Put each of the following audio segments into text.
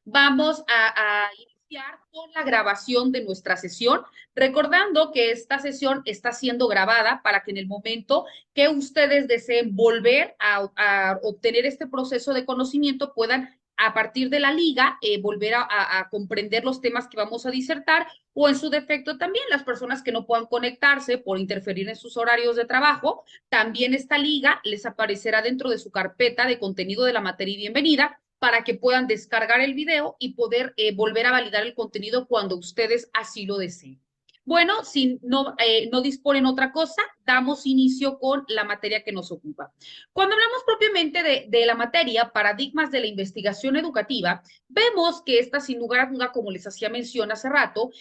Vamos a iniciar con la grabación de nuestra sesión, recordando que esta sesión está siendo grabada para que en el momento que ustedes deseen volver a obtener este proceso de conocimiento puedan a partir de la liga, volver a comprender los temas que vamos a disertar o en su defecto también las personas que no puedan conectarse por interferir en sus horarios de trabajo, también esta liga les aparecerá dentro de su carpeta de contenido de la materia y bienvenida para que puedan descargar el video y poder volver a validar el contenido cuando ustedes así lo deseen. Bueno, si no disponen otra cosa, damos inicio con la materia que nos ocupa. Cuando hablamos propiamente de la materia, paradigmas de la investigación educativa, vemos que esta, sin lugar a duda, como les hacía mención hace rato,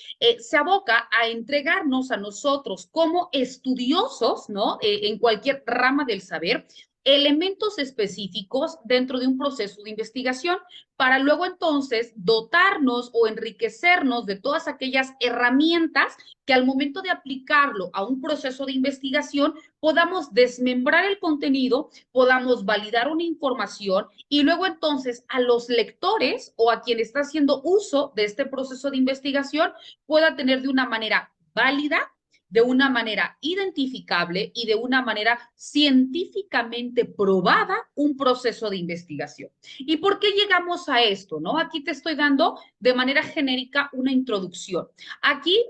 se aboca a entregarnos a nosotros como estudiosos, ¿no? En cualquier rama del saber, elementos específicos dentro de un proceso de investigación para luego entonces dotarnos o enriquecernos de todas aquellas herramientas que al momento de aplicarlo a un proceso de investigación podamos desmembrar el contenido, podamos validar una información y luego entonces a los lectores o a quien está haciendo uso de este proceso de investigación pueda tener de una manera válida, de una manera identificable y de una manera científicamente probada un proceso de investigación. ¿Y por qué llegamos a esto? ¿No? Aquí te estoy dando de manera genérica una introducción. Aquí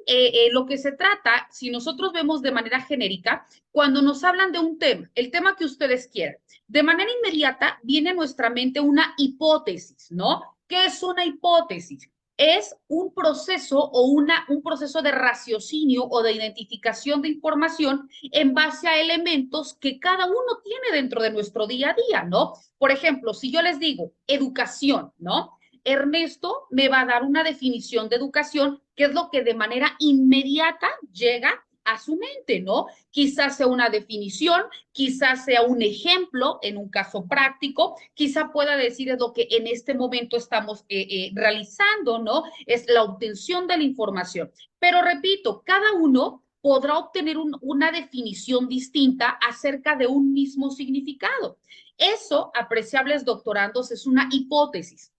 lo que se trata, si nosotros vemos de manera genérica, cuando nos hablan de un tema, el tema que ustedes quieran, de manera inmediata viene a nuestra mente una hipótesis, ¿no? ¿Qué es una hipótesis? Es un proceso o un proceso de raciocinio o de identificación de información en base a elementos que cada uno tiene dentro de nuestro día a día, ¿no? Por ejemplo, si yo les digo educación, ¿no? Ernesto me va a dar una definición de educación, que es lo que de manera inmediata llega a su mente, ¿no? Quizás sea una definición, quizás sea un ejemplo en un caso práctico, quizá pueda decir es lo que en este momento estamos realizando, ¿no? Es la obtención de la información. Pero repito, cada uno podrá obtener una definición distinta acerca de un mismo significado. Eso, apreciables doctorandos, es una hipótesis.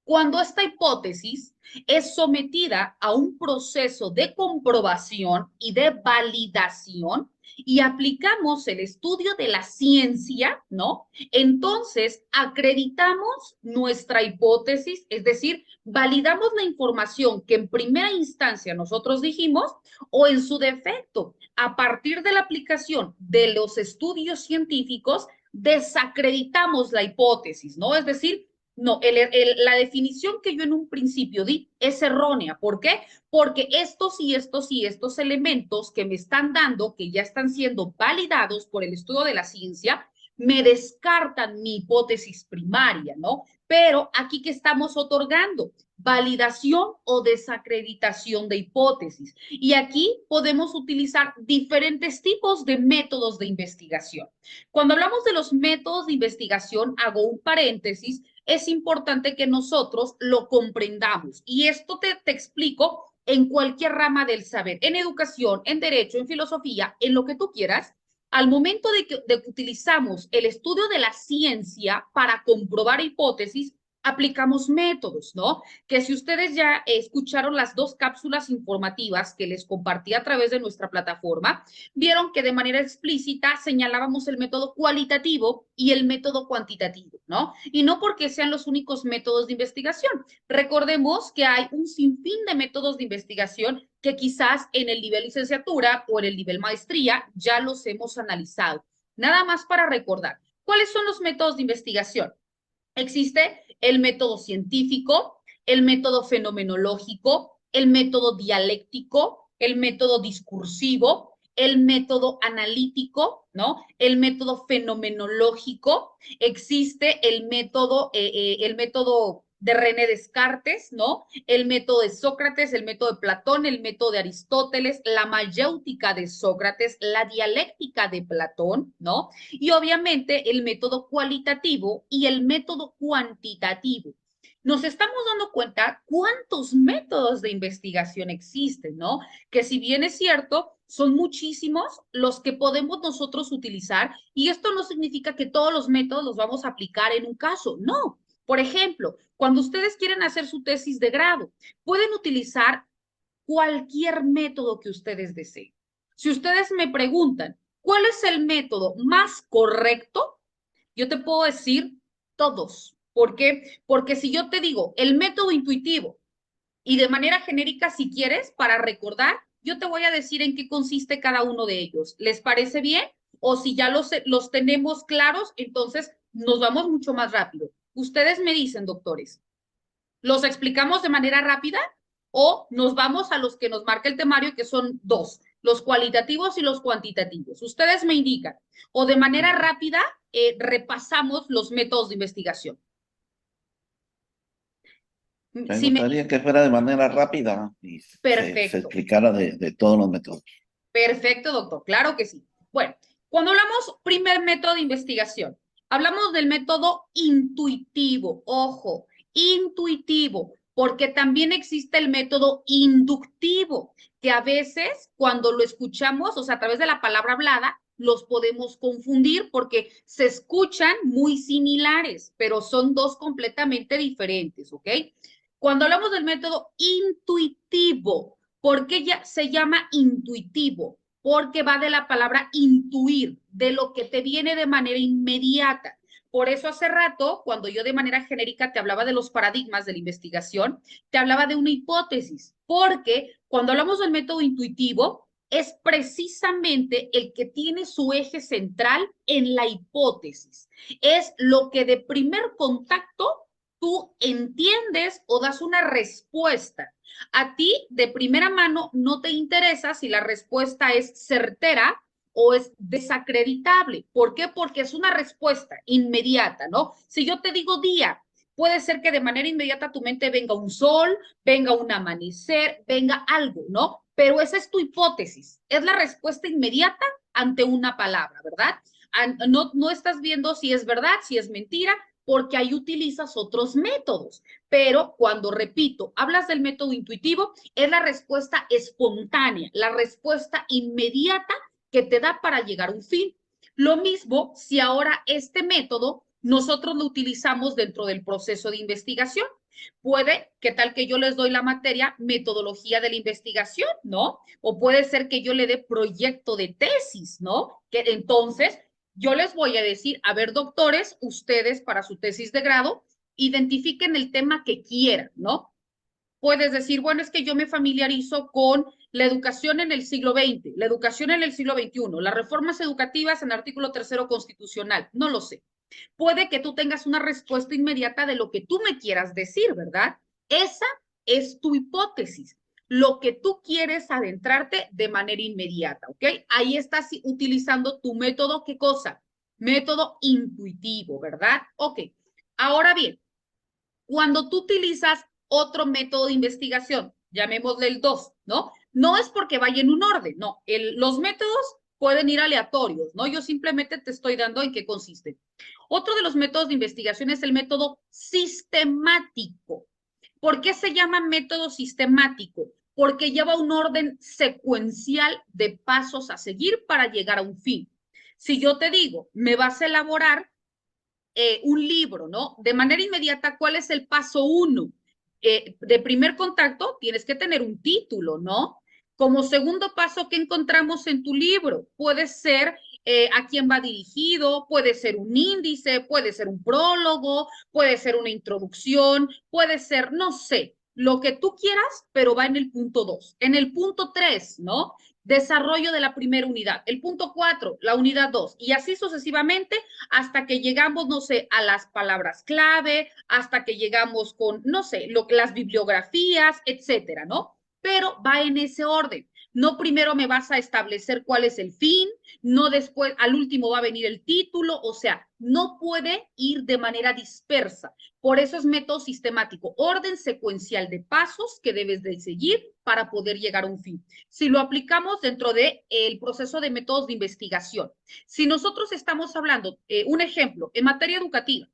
Cuando esta hipótesis es sometida a un proceso de comprobación y de validación y aplicamos el estudio de la ciencia, ¿no? Entonces acreditamos nuestra hipótesis, es decir, validamos la información que en primera instancia nosotros dijimos o en su defecto, a partir de la aplicación de los estudios científicos, desacreditamos la hipótesis, ¿no? Es decir, no, la definición que yo en un principio di es errónea. ¿Por qué? Porque estos y estos y estos elementos que me están dando, que ya están siendo validados por el estudio de la ciencia, me descartan mi hipótesis primaria, ¿no? Pero aquí que estamos otorgando validación o desacreditación de hipótesis. Y aquí podemos utilizar diferentes tipos de métodos de investigación. Cuando hablamos de los métodos de investigación, hago un paréntesis, es importante que nosotros lo comprendamos. Y esto te explico en cualquier rama del saber, en educación, en derecho, en filosofía, en lo que tú quieras. Al momento de que utilizamos el estudio de la ciencia para comprobar hipótesis, aplicamos métodos, ¿no? Que si ustedes ya escucharon las dos cápsulas informativas que les compartí a través de nuestra plataforma, vieron que de manera explícita señalábamos el método cualitativo y el método cuantitativo, ¿no? Y no porque sean los únicos métodos de investigación. Recordemos que hay un sinfín de métodos de investigación que quizás en el nivel licenciatura o en el nivel maestría ya los hemos analizado. Nada más para recordar, ¿cuáles son los métodos de investigación? Existe el método científico, el método fenomenológico, el método dialéctico, el método discursivo, el método analítico, ¿no? El método fenomenológico, existe el método de René Descartes, ¿no? El método de Sócrates, el método de Platón, el método de Aristóteles, la mayéutica de Sócrates, la dialéctica de Platón, ¿no? Y obviamente el método cualitativo y el método cuantitativo. Nos estamos dando cuenta cuántos métodos de investigación existen, ¿no? Que si bien es cierto, son muchísimos los que podemos nosotros utilizar y esto no significa que todos los métodos los vamos a aplicar en un caso, no. Por ejemplo, cuando ustedes quieren hacer su tesis de grado, pueden utilizar cualquier método que ustedes deseen. Si ustedes me preguntan, ¿cuál es el método más correcto? Yo te puedo decir todos. ¿Por qué? Porque si yo te digo el método intuitivo y de manera genérica, si quieres, para recordar, yo te voy a decir en qué consiste cada uno de ellos. ¿Les parece bien? O si ya los tenemos claros, entonces nos vamos mucho más rápido. Ustedes me dicen, doctores, ¿los explicamos de manera rápida o nos vamos a los que nos marca el temario, que son dos, los cualitativos y los cuantitativos? Ustedes me indican. O de manera rápida repasamos los métodos de investigación. Me Si me... gustaría que fuera de manera rápida y se Perfecto. explicara de todos los métodos. Perfecto, doctor. Claro que sí. Bueno, cuando hablamos primer método de investigación, hablamos del método intuitivo. Ojo, intuitivo, porque también existe el método inductivo, que a veces cuando lo escuchamos, o sea, a través de la palabra hablada, los podemos confundir porque se escuchan muy similares, pero son dos completamente diferentes, ¿ok? Cuando hablamos del método intuitivo, ¿por qué ya se llama intuitivo? Porque va de la palabra intuir, de lo que te viene de manera inmediata. Por eso hace rato, cuando yo de manera genérica te hablaba de los paradigmas de la investigación, te hablaba de una hipótesis, porque cuando hablamos del método intuitivo, es precisamente el que tiene su eje central en la hipótesis. Es lo que de primer contacto tú entiendes o das una respuesta. A ti de primera mano no te interesa si la respuesta es certera o es desacreditable. ¿Por qué? Porque es una respuesta inmediata, ¿no? Si yo te digo día, puede ser que de manera inmediata a tu mente venga un sol, venga un amanecer, venga algo, ¿no? Pero esa es tu hipótesis, es la respuesta inmediata ante una palabra, ¿verdad? No estás viendo si es verdad, si es mentira, porque ahí utilizas otros métodos. Pero cuando, repito, hablas del método intuitivo, es la respuesta espontánea, la respuesta inmediata que te da para llegar a un fin. Lo mismo si ahora este método nosotros lo utilizamos dentro del proceso de investigación. Puede, ¿qué tal que yo les doy la materia metodología de la investigación, ¿no? O puede ser que yo le dé proyecto de tesis, ¿no? Que entonces yo les voy a decir, a ver, doctores, ustedes para su tesis de grado, identifiquen el tema que quieran, ¿no? Puedes decir, bueno, es que yo me familiarizo con la educación en el siglo XX, la educación en el siglo XXI, las reformas educativas en el artículo tercero constitucional, no lo sé. Puede que tú tengas una respuesta inmediata de lo que tú me quieras decir, ¿verdad? Esa es tu hipótesis, lo que tú quieres adentrarte de manera inmediata, ¿ok? Ahí estás utilizando tu método, ¿qué cosa? Método intuitivo, ¿verdad? Ok. Ahora bien, cuando tú utilizas otro método de investigación, llamémosle el 2, ¿no? No es porque vaya en un orden, no. Los métodos pueden ir aleatorios, ¿no? Yo simplemente te estoy dando en qué consiste. Otro de los métodos de investigación es el método sistemático. ¿Por qué se llama método sistemático? Porque lleva un orden secuencial de pasos a seguir para llegar a un fin. Si yo te digo, me vas a elaborar un libro, ¿no? De manera inmediata, ¿cuál es el paso uno? De primer contacto, tienes que tener un título, ¿no? Como segundo paso, ¿qué encontramos en tu libro? Puede ser a quién va dirigido, puede ser un índice, puede ser un prólogo, puede ser una introducción, puede ser, no sé, lo que tú quieras, pero va en el punto 2. En el punto 3, ¿no? Desarrollo de la primera unidad. El punto 4, la unidad 2. Y así sucesivamente hasta que llegamos, no sé, a las palabras clave, hasta que llegamos con, no sé, las bibliografías, etcétera, ¿no? Pero va en ese orden. No primero me vas a establecer cuál es el fin, no después, al último va a venir el título, o sea, no puede ir de manera dispersa. Por eso es método sistemático, orden secuencial de pasos que debes de seguir para poder llegar a un fin. Si lo aplicamos dentro del proceso de métodos de investigación, si nosotros estamos hablando, un ejemplo, en materia educativa,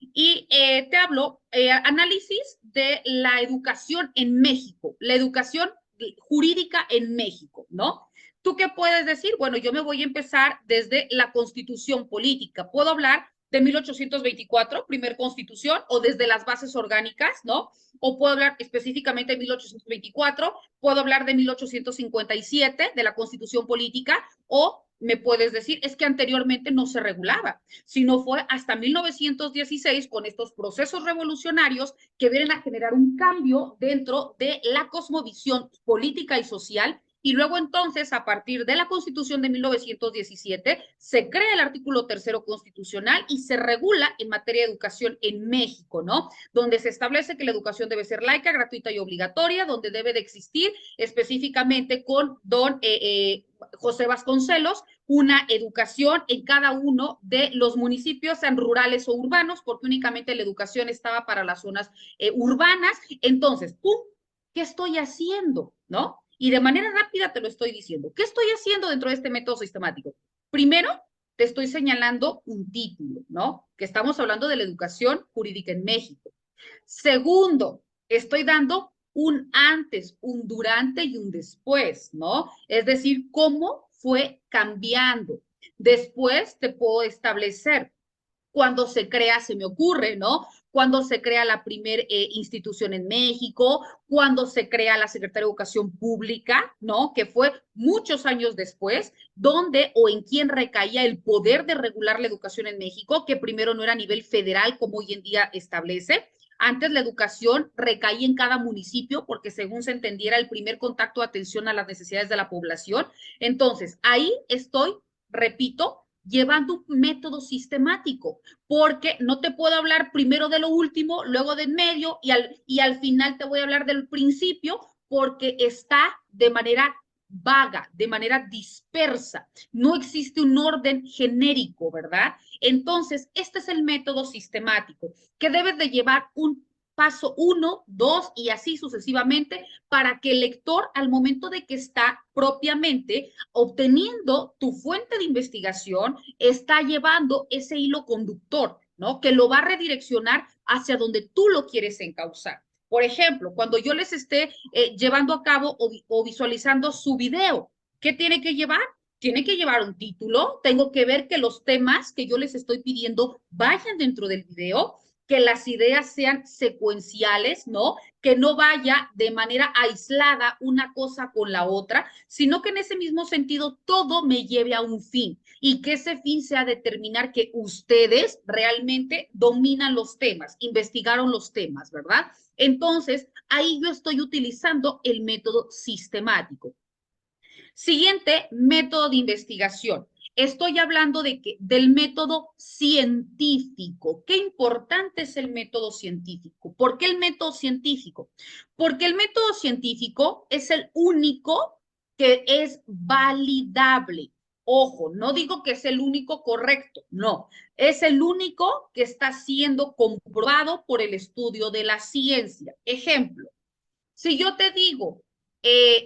y te hablo análisis de la educación en México, la educación jurídica en México, ¿no? ¿Tú qué puedes decir? Bueno, yo me voy a empezar desde la constitución política. Puedo hablar de 1824, primer constitución, o desde las bases orgánicas, ¿no? O puedo hablar específicamente de 1824, puedo hablar de 1857, de la constitución política, o me puedes decir, es que anteriormente no se regulaba, sino fue hasta 1916 con estos procesos revolucionarios que vienen a generar un cambio dentro de la cosmovisión política y social. Y luego entonces, a partir de la Constitución de 1917, se crea el artículo 3º constitucional y se regula en materia de educación en México, ¿no? Donde se establece que la educación debe ser laica, gratuita y obligatoria, donde debe de existir específicamente con don José Vasconcelos, una educación en cada uno de los municipios, sean rurales o urbanos, porque únicamente la educación estaba para las zonas urbanas. Entonces, ¡pum! ¿Qué estoy haciendo? ¿No? Y de manera rápida te lo estoy diciendo. ¿Qué estoy haciendo dentro de este método sistemático? Primero, te estoy señalando un título, ¿no? Que estamos hablando de la educación jurídica en México. Segundo, estoy dando un antes, un durante y un después, ¿no? Es decir, cómo fue cambiando. Después te puedo establecer cuando se crea, se me ocurre, ¿no? Cuando se crea la primera institución en México, cuando se crea la Secretaría de Educación Pública, ¿no? Que fue muchos años después, donde o en quién recaía el poder de regular la educación en México, que primero no era a nivel federal como hoy en día establece. Antes la educación recaía en cada municipio porque según se entendiera el primer contacto de atención a las necesidades de la población. Entonces, ahí estoy, repito, llevando un método sistemático, porque no te puedo hablar primero de lo último, luego del medio y al final te voy a hablar del principio, porque está de manera vaga, de manera dispersa. No existe un orden genérico, ¿verdad? Entonces, este es el método sistemático que debes de llevar un paso 1, 2 y así sucesivamente para que el lector al momento de que está propiamente obteniendo tu fuente de investigación, está llevando ese hilo conductor, ¿no? Que lo va a redireccionar hacia donde tú lo quieres encauzar. Por ejemplo, cuando yo les esté llevando a cabo o visualizando su video, ¿qué tiene que llevar? Tiene que llevar un título, tengo que ver que los temas que yo les estoy pidiendo vayan dentro del video, que las ideas sean secuenciales, ¿no? Que no vaya de manera aislada una cosa con la otra, sino que en ese mismo sentido todo me lleve a un fin y que ese fin sea determinar que ustedes realmente dominan los temas, investigaron los temas, ¿verdad? Entonces, ahí yo estoy utilizando el método sistemático. Siguiente, método de investigación. Estoy hablando del método científico. Qué importante es el método científico. ¿Por qué el método científico? Porque el método científico es el único que es validable. Ojo, no digo que es el único correcto, no. Es el único que está siendo comprobado por el estudio de la ciencia. Ejemplo, si yo te digo,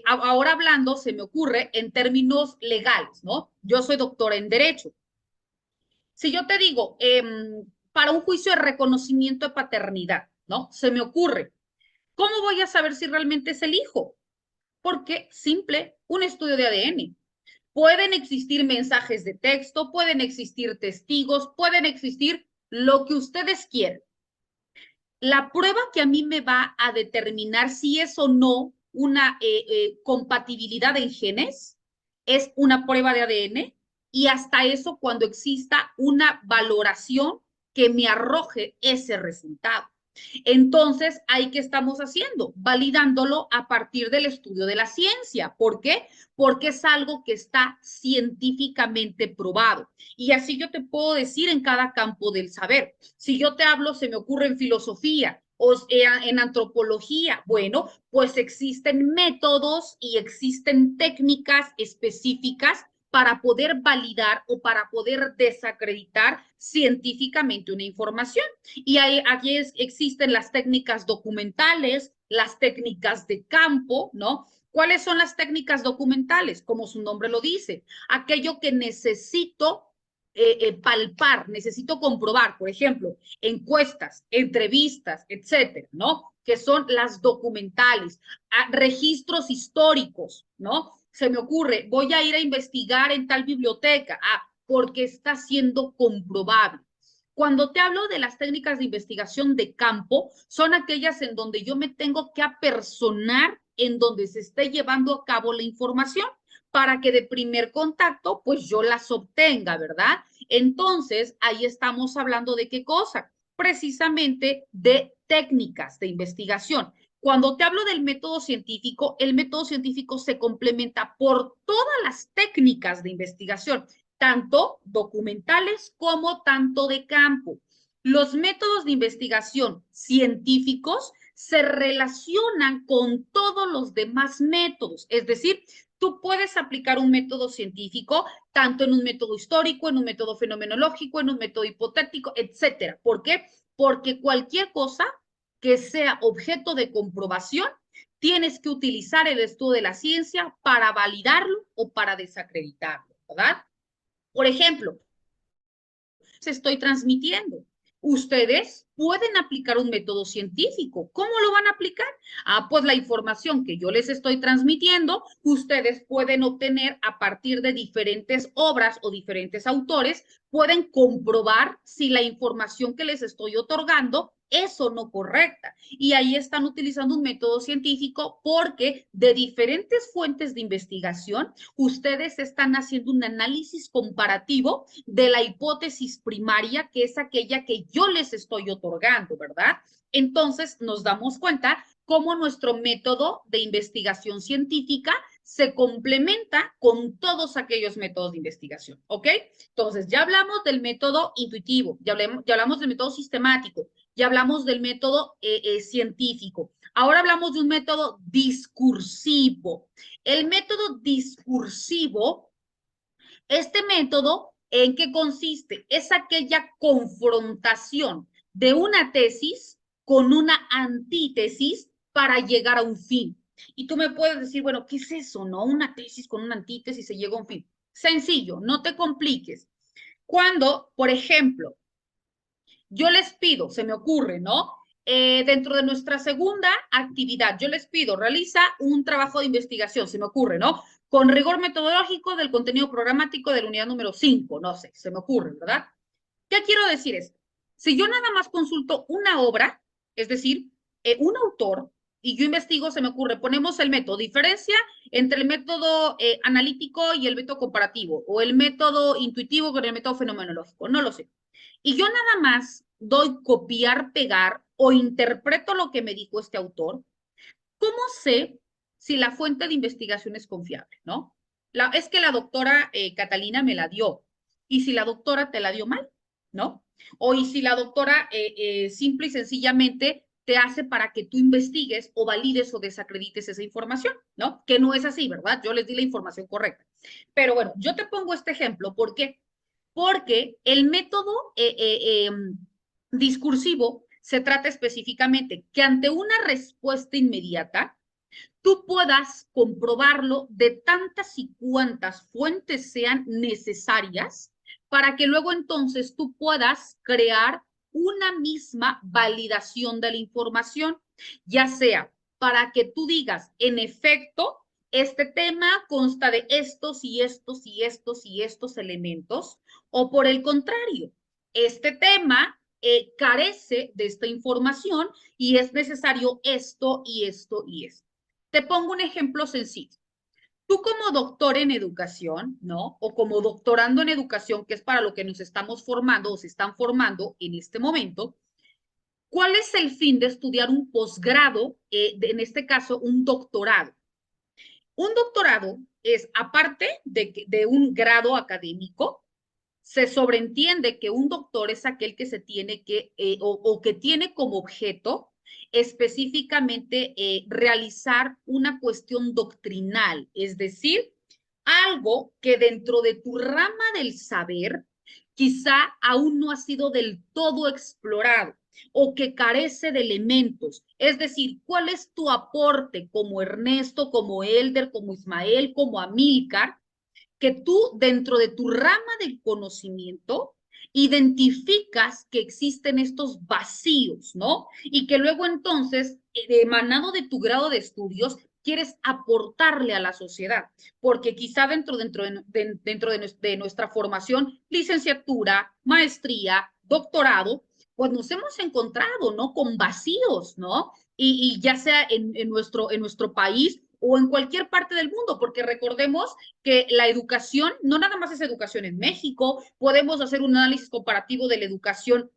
ahora hablando, se me ocurre en términos legales, ¿no? Yo soy doctora en Derecho. Si yo te digo, para un juicio de reconocimiento de paternidad, ¿no? Se me ocurre, ¿cómo voy a saber si realmente es el hijo? Porque simple, un estudio de ADN. Pueden existir mensajes de texto, pueden existir testigos, pueden existir lo que ustedes quieran. La prueba que a mí me va a determinar si es o no una compatibilidad en genes es una prueba de ADN y hasta eso cuando exista una valoración que me arroje ese resultado. Entonces, ¿ahí qué estamos haciendo? Validándolo a partir del estudio de la ciencia. ¿Por qué? Porque es algo que está científicamente probado. Y así yo te puedo decir en cada campo del saber. Si yo te hablo, se me ocurre en filosofía o en antropología. Bueno, pues existen métodos y existen técnicas específicas para poder validar o para poder desacreditar científicamente una información. Y aquí existen las técnicas documentales, las técnicas de campo, ¿no? ¿Cuáles son las técnicas documentales? Como su nombre lo dice, aquello que necesito palpar, necesito comprobar, por ejemplo, encuestas, entrevistas, etcétera, ¿no? Que son las documentales, registros históricos, ¿no? Se me ocurre, voy a ir a investigar en tal biblioteca, porque está siendo comprobable. Cuando te hablo de las técnicas de investigación de campo, son aquellas en donde yo me tengo que apersonar en donde se esté llevando a cabo la información para que de primer contacto, pues yo las obtenga, ¿verdad? Entonces, ahí estamos hablando de qué cosa, precisamente de técnicas de investigación. Cuando te hablo del método científico, el método científico se complementa por todas las técnicas de investigación, tanto documentales como tanto de campo. Los métodos de investigación científicos se relacionan con todos los demás métodos, es decir, tú puedes aplicar un método científico tanto en un método histórico, en un método fenomenológico, en un método hipotético, etcétera. ¿Por qué? Porque cualquier cosa que sea objeto de comprobación, tienes que utilizar el estudio de la ciencia para validarlo o para desacreditarlo, ¿verdad? Por ejemplo, se estoy transmitiendo. Ustedes pueden aplicar un método científico. ¿Cómo lo van a aplicar? Pues la información que yo les estoy transmitiendo, ustedes pueden obtener a partir de diferentes obras o diferentes autores, pueden comprobar si la información que les estoy otorgando es o no correcta. Y ahí están utilizando un método científico porque de diferentes fuentes de investigación, ustedes están haciendo un análisis comparativo de la hipótesis primaria, que es aquella que yo les estoy otorgando, ¿verdad? Entonces nos damos cuenta cómo nuestro método de investigación científica se complementa con todos aquellos métodos de investigación, ¿ok? Entonces, ya hablamos del método intuitivo, ya hablamos del método sistemático, ya hablamos del método científico. Ahora hablamos de un método discursivo. El método discursivo, este método, ¿en qué consiste? Es aquella confrontación de una tesis con una antítesis para llegar a un fin. Y tú me puedes decir, bueno, ¿qué es eso, no? Una tesis con una antítesis se llega a un fin. Sencillo, no te compliques. Cuando, por ejemplo, yo les pido, se me ocurre, ¿no? Dentro de nuestra segunda actividad, yo les pido, realiza un trabajo de investigación, se me ocurre, ¿no? Con rigor metodológico del contenido programático de la unidad número 5, no sé, se me ocurre, ¿verdad? ¿Qué quiero decir esto? Si yo nada más consulto una obra, es decir, un autor, y yo investigo, se me ocurre, ponemos el método, diferencia entre el método analítico y el método comparativo, o el método intuitivo con el método fenomenológico, no lo sé. Y yo nada más doy copiar, pegar o interpreto lo que me dijo este autor, ¿cómo sé si la fuente de investigación es confiable, no? Es que la doctora Catalina me la dio, y si la doctora te la dio mal, ¿no? O y si la doctora simple y sencillamente te hace para que tú investigues o valides o desacredites esa información, ¿no? Que no es así, ¿verdad? Yo les di la información correcta. Pero bueno, yo te pongo este ejemplo, ¿por qué? Porque el método discursivo se trata específicamente que ante una respuesta inmediata, tú puedas comprobarlo de tantas y cuantas fuentes sean necesarias para que luego entonces tú puedas crear una misma validación de la información, ya sea para que tú digas, en efecto, este tema consta de estos y estos y estos y estos elementos, o por el contrario, este tema carece de esta información y es necesario esto y esto y esto. Te pongo un ejemplo sencillo. Tú como doctor en educación, ¿no? O como doctorando en educación, que es para lo que nos estamos formando o se están formando en este momento, ¿cuál es el fin de estudiar un posgrado, en este caso un doctorado? Un doctorado es, aparte de un grado académico, se sobreentiende que un doctor es aquel que se tiene que, o que tiene como objeto específicamente realizar una cuestión doctrinal, es decir, algo que dentro de tu rama del saber quizá aún no ha sido del todo explorado o que carece de elementos. Es decir, ¿cuál es tu aporte como Ernesto, como Elder, como Ismael, como Amílcar, que tú dentro de tu rama del conocimiento identificas que existen estos vacíos, ¿no? Y que luego entonces, emanado de tu grado de estudios, quieres aportarle a la sociedad, porque quizá dentro de nuestra formación, licenciatura, maestría, doctorado, pues nos hemos encontrado, ¿no? Con vacíos, ¿no? Y ya sea en nuestro país o en cualquier parte del mundo, porque recordemos que la educación no nada más es educación en México, podemos hacer un análisis comparativo de la educación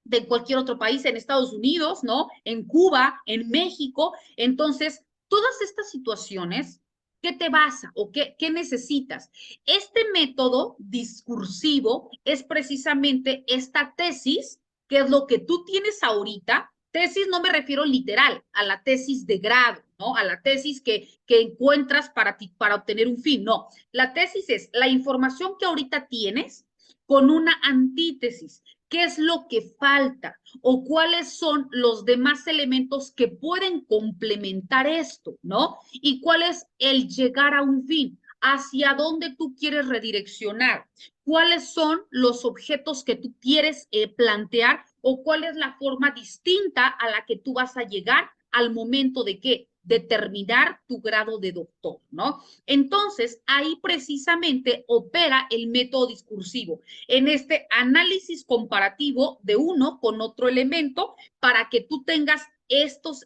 de cualquier otro país, en Estados Unidos, ¿no? En Cuba, en México. Entonces, todas estas situaciones, ¿qué te basa o qué necesitas? Este método discursivo es precisamente esta tesis, que es lo que tú tienes ahorita. Tesis no me refiero literal a la tesis de grado, ¿no? A la tesis que encuentras para obtener un fin, no. La tesis es la información que ahorita tienes con una antítesis. ¿Qué es lo que falta? ¿O cuáles son los demás elementos que pueden complementar esto, ¿no? ¿Y cuál es el llegar a un fin? ¿Hacia dónde tú quieres redireccionar? ¿Cuáles son los objetos que tú quieres plantear? ¿O cuál es la forma distinta a la que tú vas a llegar al momento de qué? Determinar tu grado de doctor, ¿no? Entonces, ahí precisamente opera el método discursivo, en este análisis comparativo de uno con otro elemento para que tú tengas estos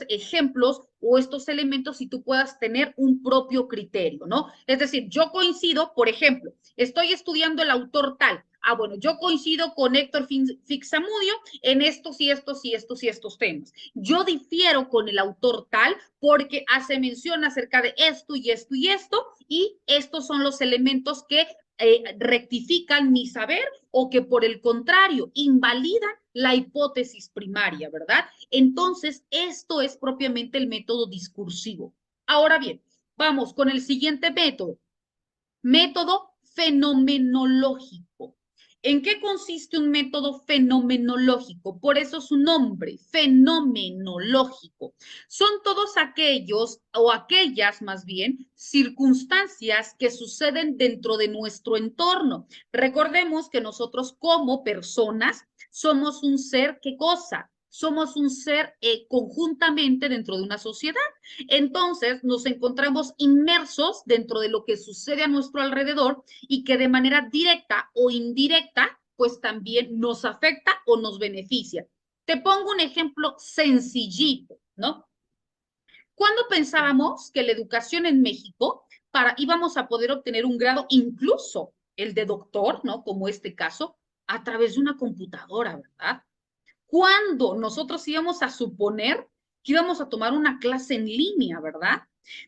ejemplos o estos elementos y tú puedas tener un propio criterio, ¿no? Es decir, yo coincido, por ejemplo, estoy estudiando el autor tal. Ah, bueno, yo coincido con Héctor Fixamudio en estos y estos y estos y estos temas. Yo difiero con el autor tal porque hace mención acerca de esto y esto y esto, y estos son los elementos que rectifican mi saber o que por el contrario invalidan la hipótesis primaria, ¿verdad? Entonces, esto es propiamente el método discursivo. Ahora bien, vamos con el siguiente método, método fenomenológico. ¿En qué consiste un método fenomenológico? Por eso su nombre, fenomenológico. Son todos aquellos o aquellas más bien circunstancias que suceden dentro de nuestro entorno. Recordemos que nosotros como personas somos un ser, ¿qué cosa? Somos un ser conjuntamente dentro de una sociedad. Entonces nos encontramos inmersos dentro de lo que sucede a nuestro alrededor y que de manera directa o indirecta, pues también nos afecta o nos beneficia. Te pongo un ejemplo sencillito, ¿no? ¿Cuándo pensábamos que la educación en México íbamos a poder obtener un grado, incluso el de doctor, ¿no? Como este caso, a través de una computadora, ¿verdad? ¿Cuándo nosotros íbamos a suponer que íbamos a tomar una clase en línea, ¿verdad?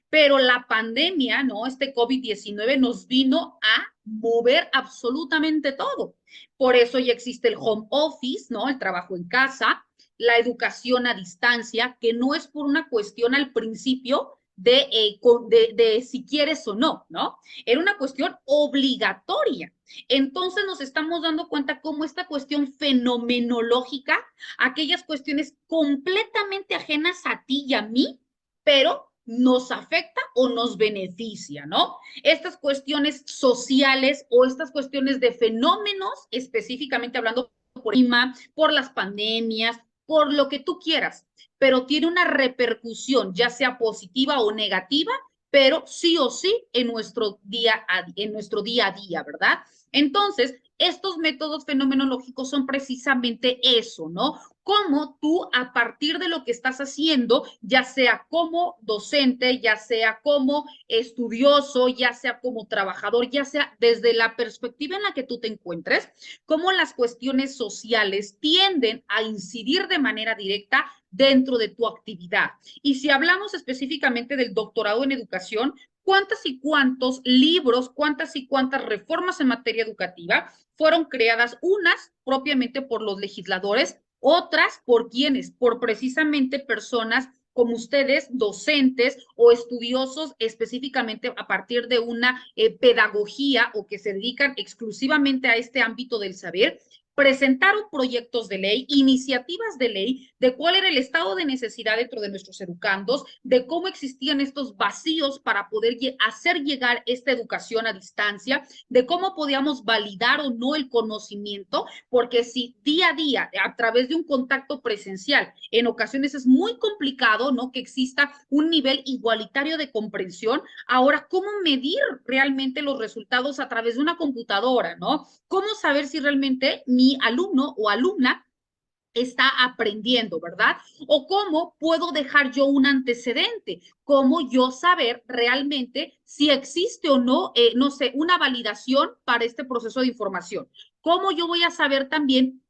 Pero la pandemia, ¿no? Este COVID-19 nos vino a mover absolutamente todo. Por eso ya existe el home office, ¿no? El trabajo en casa, la educación a distancia, que no es por una cuestión al principio de si quieres o no, ¿no? Era una cuestión obligatoria. Entonces nos estamos dando cuenta cómo esta cuestión fenomenológica, aquellas cuestiones completamente ajenas a ti y a mí, pero nos afecta o nos beneficia, ¿no? Estas cuestiones sociales o estas cuestiones de fenómenos, específicamente hablando por clima, por las pandemias, por lo que tú quieras, pero tiene una repercusión, ya sea positiva o negativa, pero sí o sí en nuestro día a día, ¿verdad? Entonces, estos métodos fenomenológicos son precisamente eso, ¿no? Cómo tú, a partir de lo que estás haciendo, ya sea como docente, ya sea como estudioso, ya sea como trabajador, ya sea desde la perspectiva en la que tú te encuentres, cómo las cuestiones sociales tienden a incidir de manera directa dentro de tu actividad. Y si hablamos específicamente del doctorado en educación, ¿cuántas y cuántos libros, cuántas y cuántas reformas en materia educativa fueron creadas? Unas propiamente por los legisladores, otras por quienes, por precisamente personas como ustedes, docentes o estudiosos específicamente a partir de una pedagogía o que se dedican exclusivamente a este ámbito del saber, presentaron proyectos de ley, iniciativas de ley, de cuál era el estado de necesidad dentro de nuestros educandos, de cómo existían estos vacíos para poder hacer llegar esta educación a distancia, de cómo podíamos validar o no el conocimiento, porque si día a día, a través de un contacto presencial, en ocasiones es muy complicado, ¿no? Que exista un nivel igualitario de comprensión, ahora, ¿cómo medir realmente los resultados a través de una computadora, ¿no? ¿Cómo saber si realmente mi mi alumno o alumna está aprendiendo, ¿verdad? O cómo puedo dejar yo un antecedente, cómo yo saber realmente si existe o no, no sé, una validación para este proceso de información. Cómo yo voy a saber también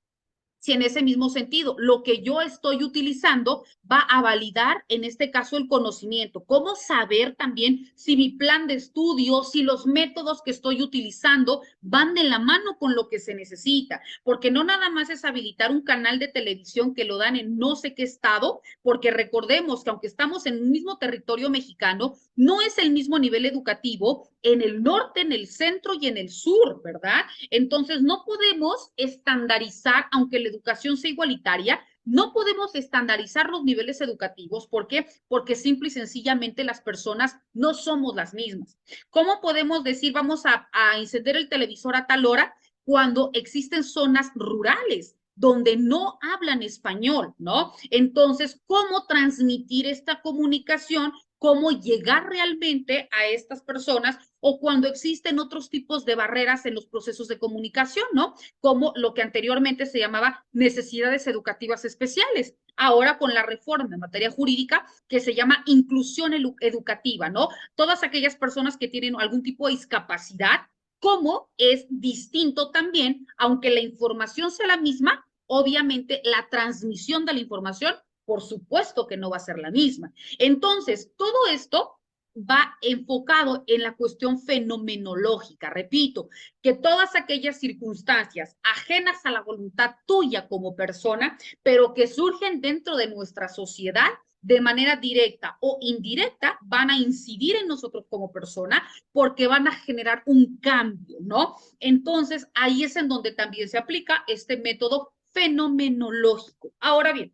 si en ese mismo sentido lo que yo estoy utilizando va a validar, en este caso, el conocimiento. ¿Cómo saber también si mi plan de estudio, si los métodos que estoy utilizando van de la mano con lo que se necesita? Porque no nada más es habilitar un canal de televisión que lo dan en no sé qué estado, porque recordemos que aunque estamos en un mismo territorio mexicano, no es el mismo nivel educativo en el norte, en el centro y en el sur, ¿verdad? Entonces, no podemos estandarizar, aunque la educación sea igualitaria, no podemos estandarizar los niveles educativos. ¿Por qué? Porque simple y sencillamente las personas no somos las mismas. ¿Cómo podemos decir vamos a encender el televisor a tal hora cuando existen zonas rurales donde no hablan español, ¿no? Entonces, ¿cómo transmitir esta comunicación? ¿Cómo llegar realmente a estas personas? O cuando existen otros tipos de barreras en los procesos de comunicación, ¿no? Como lo que anteriormente se llamaba necesidades educativas especiales. Ahora con la reforma en materia jurídica que se llama inclusión educativa, ¿no? Todas aquellas personas que tienen algún tipo de discapacidad, cómo es distinto también, aunque la información sea la misma, obviamente la transmisión de la información, por supuesto que no va a ser la misma. Entonces, todo esto va enfocado en la cuestión fenomenológica. Repito, que todas aquellas circunstancias ajenas a la voluntad tuya como persona, pero que surgen dentro de nuestra sociedad, de manera directa o indirecta, van a incidir en nosotros como persona porque van a generar un cambio, ¿no? Entonces, ahí es en donde también se aplica este método fenomenológico. Ahora bien,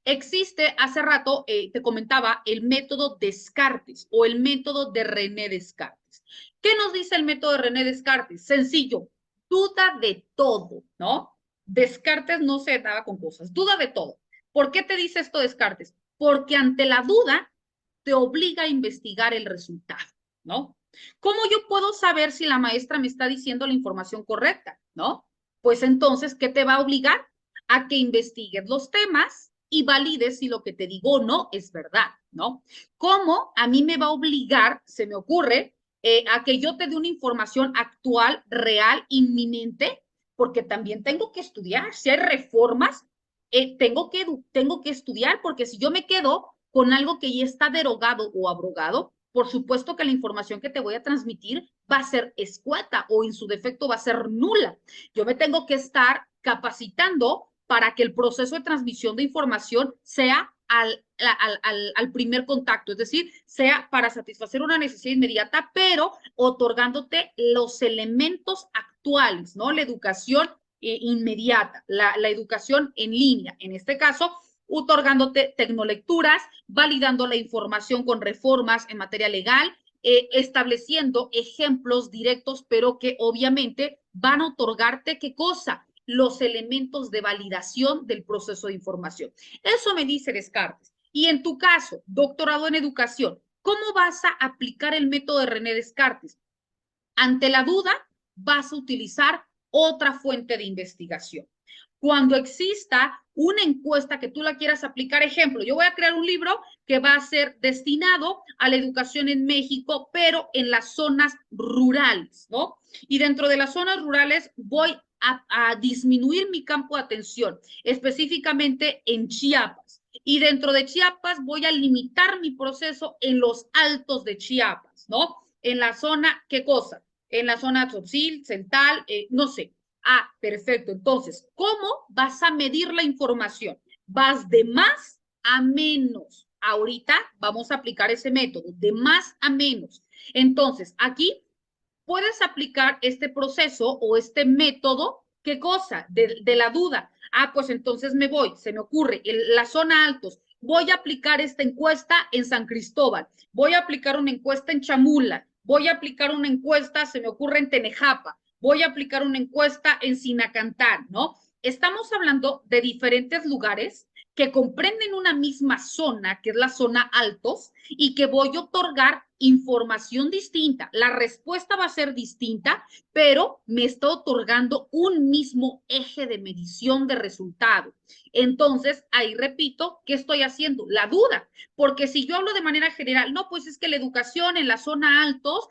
existe, hace rato te comentaba, el método Descartes o el método de René Descartes. ¿Qué nos dice el método de René Descartes? Sencillo, duda de todo, ¿no? Descartes no se daba con cosas, duda de todo. ¿Por qué te dice esto Descartes? Porque ante la duda te obliga a investigar el resultado, ¿no? ¿Cómo yo puedo saber si la maestra me está diciendo la información correcta, ¿no? Pues entonces, ¿qué te va a obligar? A que investigues los temas y valides si lo que te digo o no es verdad, ¿no? ¿Cómo a mí me va a obligar, se me ocurre, a que yo te dé una información actual, real, inminente? Porque también tengo que estudiar. Si hay reformas, tengo que estudiar, porque si yo me quedo con algo que ya está derogado o abrogado, por supuesto que la información que te voy a transmitir va a ser escueta o en su defecto va a ser nula. Yo me tengo que estar capacitando para que el proceso de transmisión de información sea al primer contacto, es decir, sea para satisfacer una necesidad inmediata, pero otorgándote los elementos actuales, ¿no? La educación inmediata, la educación en línea, en este caso, otorgándote tecnolecturas, validando la información con reformas en materia legal, estableciendo ejemplos directos, pero que obviamente van a otorgarte qué cosa, los elementos de validación del proceso de información. Eso me dice Descartes. Y en tu caso, doctorado en educación, ¿cómo vas a aplicar el método de René Descartes? Ante la duda, vas a utilizar otra fuente de investigación. Cuando exista una encuesta que tú la quieras aplicar, ejemplo, yo voy a crear un libro que va a ser destinado a la educación en México, pero en las zonas rurales, ¿no? Y dentro de las zonas rurales voy a disminuir mi campo de atención, específicamente en Chiapas. Y dentro de Chiapas voy a limitar mi proceso en los altos de Chiapas, ¿no? En la zona, ¿qué cosa? En la zona Tzotzil, Central, no sé. Ah, perfecto. Entonces, ¿cómo vas a medir la información? Vas de más a menos. Ahorita vamos a aplicar ese método, de más a menos. Entonces, aquí puedes aplicar este proceso o este método, ¿qué cosa? De la duda. Ah, pues entonces me voy, se me ocurre, en la zona altos, voy a aplicar esta encuesta en San Cristóbal, voy a aplicar una encuesta en Chamula, voy a aplicar una encuesta, se me ocurre en Tenejapa, voy a aplicar una encuesta en Sinacantán, ¿no? Estamos hablando de diferentes lugares que comprenden una misma zona, que es la zona altos, y que voy a otorgar información distinta. La respuesta va a ser distinta, pero me está otorgando un mismo eje de medición de resultado. Entonces, ahí repito, ¿qué estoy haciendo? La duda, porque si yo hablo de manera general, no, pues es que la educación en la zona altos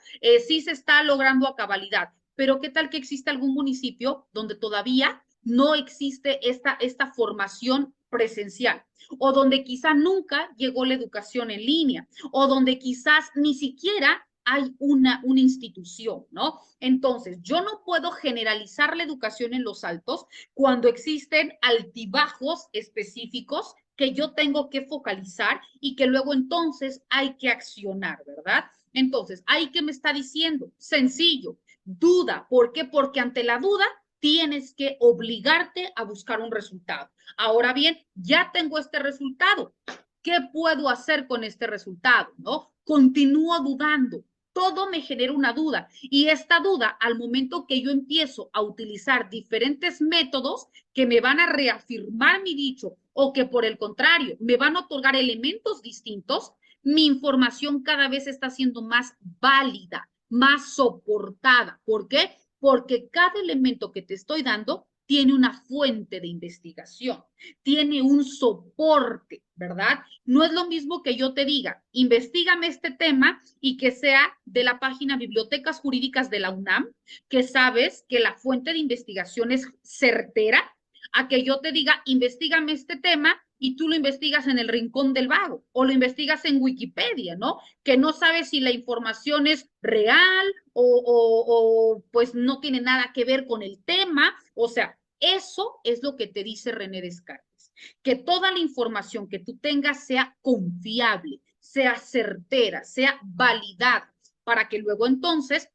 sí se está logrando a cabalidad, pero ¿qué tal que existe algún municipio donde todavía no existe esta formación presencial, o donde quizá nunca llegó la educación en línea, o donde quizás ni siquiera hay una institución, ¿no? Entonces, yo no puedo generalizar la educación en los altos cuando existen altibajos específicos que yo tengo que focalizar y que luego entonces hay que accionar, ¿verdad? Entonces, ¿ahí qué me está diciendo? Sencillo, duda. ¿Por qué? Porque ante la duda tienes que obligarte a buscar un resultado. Ahora bien, ya tengo este resultado. ¿Qué puedo hacer con este resultado? ¿No? Continúo dudando. Todo me genera una duda y esta duda, al momento que yo empiezo a utilizar diferentes métodos que me van a reafirmar mi dicho o que por el contrario me van a otorgar elementos distintos, mi información cada vez está siendo más válida, más soportada. ¿Por qué? Porque cada elemento que te estoy dando tiene una fuente de investigación, tiene un soporte, ¿verdad? No es lo mismo que yo te diga, investígame este tema y que sea de la página Bibliotecas Jurídicas de la UNAM, que sabes que la fuente de investigación es certera, a que yo te diga, investígame este tema y tú lo investigas en el Rincón del Vago o lo investigas en Wikipedia, ¿no? Que no sabes si la información es real o pues no tiene nada que ver con el tema. O sea, eso es lo que te dice René Descartes, que toda la información que tú tengas sea confiable, sea certera, sea validada, para que luego entonces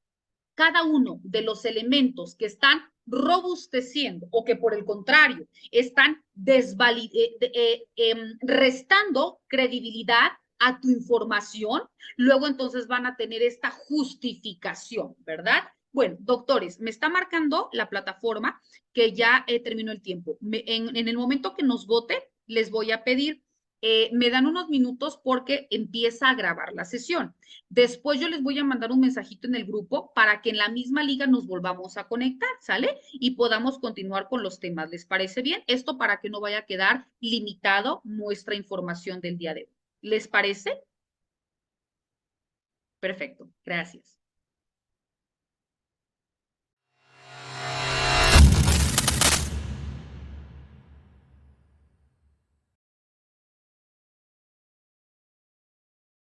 cada uno de los elementos que están robusteciendo o que por el contrario están restando credibilidad a tu información, luego entonces van a tener esta justificación, ¿verdad? Bueno, doctores, me está marcando la plataforma que ya terminó el tiempo. En el momento que nos vote, les voy a pedir, me dan unos minutos porque empieza a grabar la sesión. Después yo les voy a mandar un mensajito en el grupo para que en la misma liga nos volvamos a conectar, ¿sale? Y podamos continuar con los temas. ¿Les parece bien? Esto para que no vaya a quedar limitado nuestra información del día de hoy. ¿Les parece? Perfecto, gracias.